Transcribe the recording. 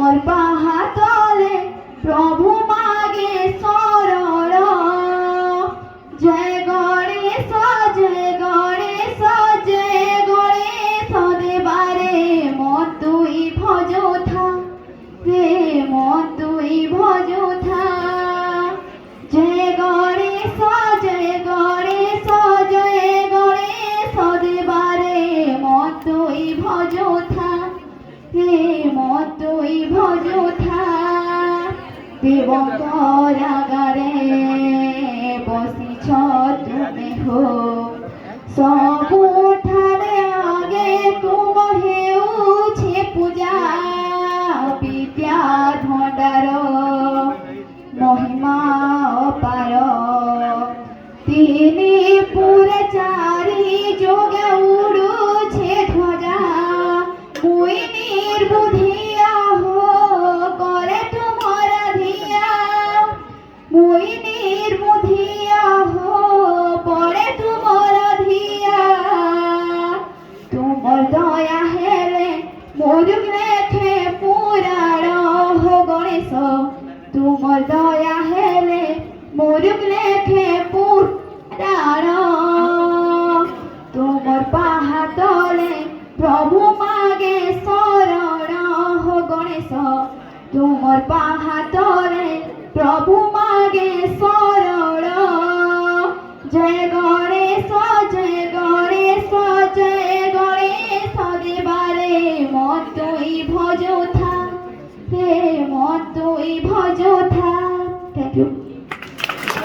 তোমার পাহাতলে প্রভু মাগে শরণ। জয় গণেশ জয় গণেশ জয় গণেশ দেবারে মন তুই ভজোথা রে মন তুই ভজোথা। জয় গণেশ জয় গণেশ জয় গণেশ দেবারে মন তুই ভজোথা রে মন তুই ভজোথা। দেবতরাগারে বসিছ তুমি হো ସବୁଠାରେ ଆଗେ ତୁମ ହେଉଛି ପୂଜା। ବିଦ୍ୟା ଭଣ୍ଡାର ମହିମା ଅପାର ତିନି ପୁରେ ଚାରି ଯୋଗେ ଉଡୁଛେ ଧ୍ୱଜା। ମୁଇଁ ନିର୍ବୁଦ୍ଧିଆ ହୋ করে তোমার ধিয়া। মুই নির্বুদ্ধিয়া হো পড়ে তোমার ধিয়া। তোমার দয়া হেলে মোরুক লেখে পুরাণ হো গণেশ। তোমার দয়া হেলে মোরুক লেখে পুরাণ। তোমার পাহাতলে প্রভু মাগে শরণ হো গণেশ। তোমার পাহাতলে প্রভু মাগে শরণ। জয় গণেশ জয় গণেশ জয় গণেশ দেবারে মন তুই ভজোথা হে মন তুই ভজোথা।